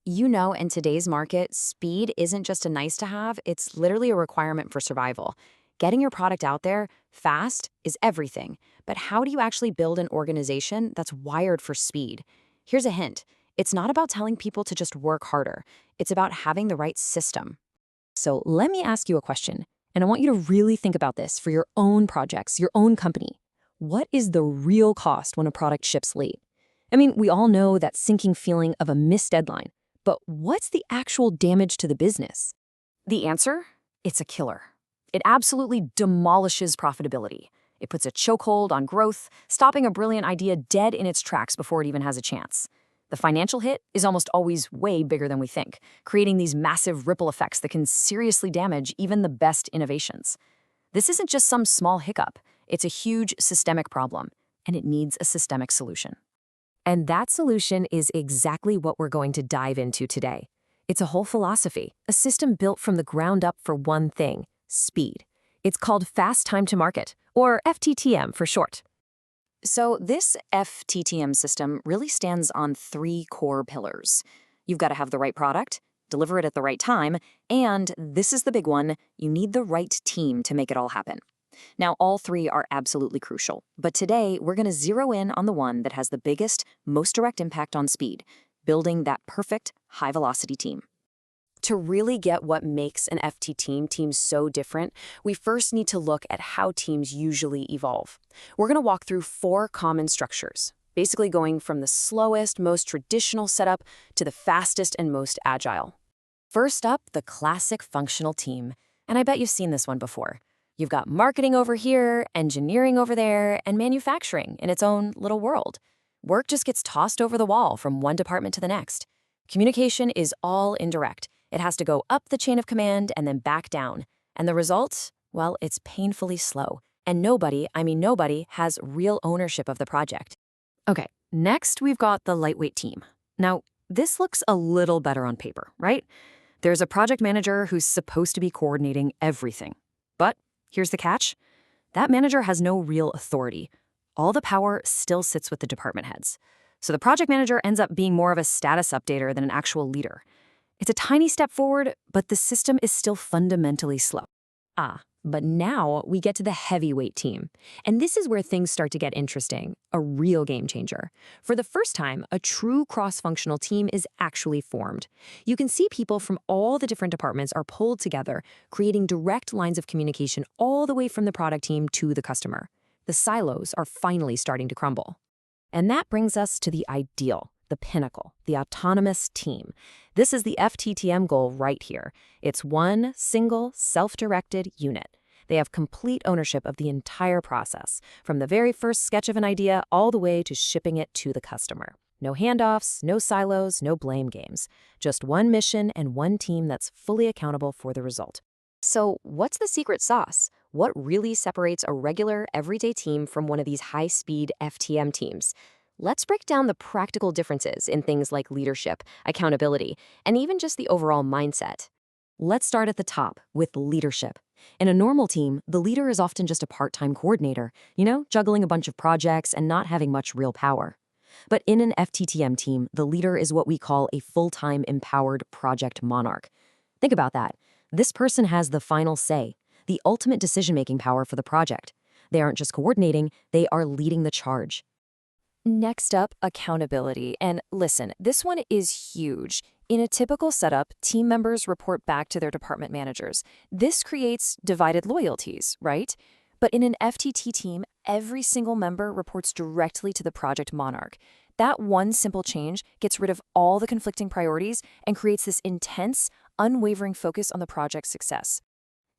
In today's market, speed isn't just a nice to have, it's literally a requirement for survival. Getting your product out there fast is everything. But how do you actually build an organization that's wired for speed? Here's a hint. It's not about telling people to just work harder. It's about having the right system. So let me ask you a question, and I want you to really think about this for your own projects, your own company. What is the real cost when a product ships late? I mean, we all know that sinking feeling of a missed deadline, but what's the actual damage to the business? The answer? It's a killer. It absolutely demolishes profitability. It puts a chokehold on growth, stopping a brilliant idea dead in its tracks before it even has a chance. The financial hit is almost always way bigger than we think, creating these massive ripple effects that can seriously damage even the best innovations. This isn't just some small hiccup, it's a huge systemic problem, and it needs a systemic solution. And that solution is exactly what we're going to dive into today. It's a whole philosophy, a system built from the ground up for one thing: speed. It's called Fast Time to Market, or FTTM for short. So, this FTTM system really stands on three core pillars. You've got to have the right product, deliver it at the right time, and this is the big one, you need the right team to make it all happen. Now, all three are absolutely crucial, but today we're going to zero in on the one that has the biggest, most direct impact on speed, building that perfect, high-velocity team. To really get what makes an FT team so different, we first need to look at how teams usually evolve. We're going to walk through four common structures, basically going from the slowest, most traditional setup to the fastest and most agile. First up, the classic functional team. And I bet you've seen this one before. You've got marketing over here, engineering over there, and manufacturing in its own little world. Work just gets tossed over the wall from one department to the next. Communication is all indirect. It has to go up the chain of command and then back down. And the result? Well, it's painfully slow. And nobody, has real ownership of the project. Okay, next we've got the lightweight team. Now, this looks a little better on paper, right? There's a project manager who's supposed to be coordinating everything. But here's the catch. That manager has no real authority. All the power still sits with the department heads. So the project manager ends up being more of a status updater than an actual leader. It's a tiny step forward, but the system is still fundamentally slow. But now we get to the heavyweight team. And this is where things start to get interesting, a real game changer. For the first time, a true cross-functional team is actually formed. You can see people from all the different departments are pulled together, creating direct lines of communication all the way from the product team to the customer. The silos are finally starting to crumble. And that brings us to the ideal, the pinnacle, the autonomous team. This is the FTTM goal right here. It's one single, self-directed unit. They have complete ownership of the entire process, from the very first sketch of an idea all the way to shipping it to the customer. No handoffs, no silos, no blame games. Just one mission and one team that's fully accountable for the result. So, what's the secret sauce? What really separates a regular, everyday team from one of these high-speed FTM teams? Let's break down the practical differences in things like leadership, accountability, and even just the overall mindset. Let's start at the top with leadership. In a normal team, the leader is often just a part-time coordinator, juggling a bunch of projects and not having much real power. But in an FTTM team, the leader is what we call a full-time empowered project monarch. Think about that. This person has the final say, the ultimate decision-making power for the project. They aren't just coordinating, they are leading the charge. Next up, accountability. And listen, this one is huge. In a typical setup, team members report back to their department managers. This creates divided loyalties, right? But in an FTT team, every single member reports directly to the project monarch. That one simple change gets rid of all the conflicting priorities and creates this intense, unwavering focus on the project's success.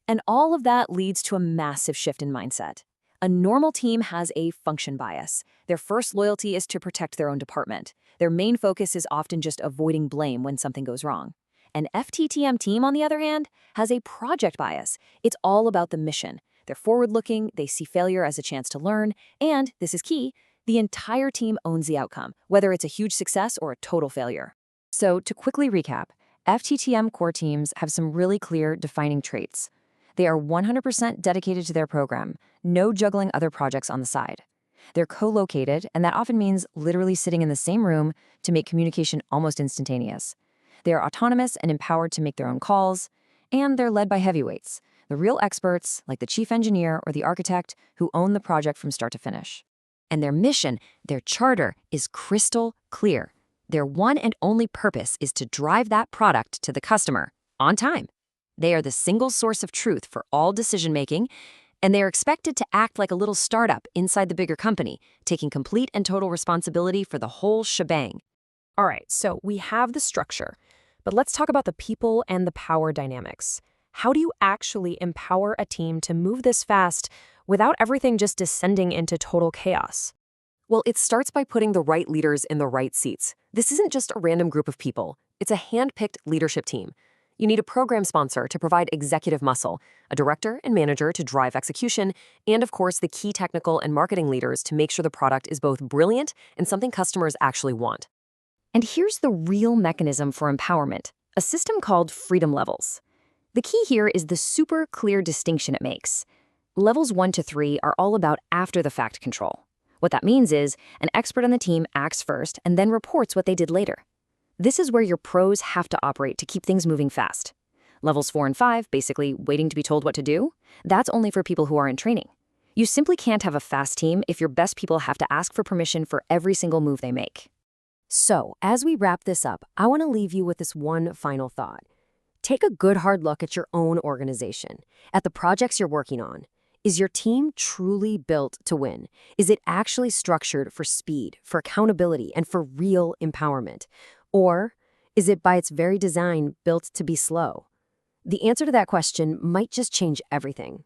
And all of that leads to a massive shift in mindset. A normal team has a function bias. Their first loyalty is to protect their own department. Their main focus is often just avoiding blame when something goes wrong. An FTTM team, on the other hand, has a project bias. It's all about the mission. They're forward-looking, they see failure as a chance to learn, and, this is key, the entire team owns the outcome, whether it's a huge success or a total failure. So, to quickly recap, FTTM core teams have some really clear defining traits. They are 100% dedicated to their program, no juggling other projects on the side. They're co-located, and that often means literally sitting in the same room to make communication almost instantaneous. They're autonomous and empowered to make their own calls, and they're led by heavyweights, the real experts like the chief engineer or the architect who own the project from start to finish. And their mission, their charter, is crystal clear. Their one and only purpose is to drive that product to the customer on time. They are the single source of truth for all decision-making, and they are expected to act like a little startup inside the bigger company, taking complete and total responsibility for the whole shebang. All right, so we have the structure, but let's talk about the people and the power dynamics. How do you actually empower a team to move this fast without everything just descending into total chaos? Well, it starts by putting the right leaders in the right seats. This isn't just a random group of people. It's a hand-picked leadership team. You need a program sponsor to provide executive muscle, a director and manager to drive execution, and of course the key technical and marketing leaders to make sure the product is both brilliant and something customers actually want. And here's the real mechanism for empowerment, a system called freedom levels. The key here is the super clear distinction it makes. Levels 1 to 3 are all about after-the-fact control. What that means is an expert on the team acts first and then reports what they did later. This is where your pros have to operate to keep things moving fast. Levels 4 and 5, basically waiting to be told what to do, that's only for people who are in training. You simply can't have a fast team if your best people have to ask for permission for every single move they make. So, as we wrap this up, I want to leave you with this one final thought. Take a good hard look at your own organization, at the projects you're working on. Is your team truly built to win? Is it actually structured for speed, for accountability, and for real empowerment? Or is it by its very design built to be slow? The answer to that question might just change everything.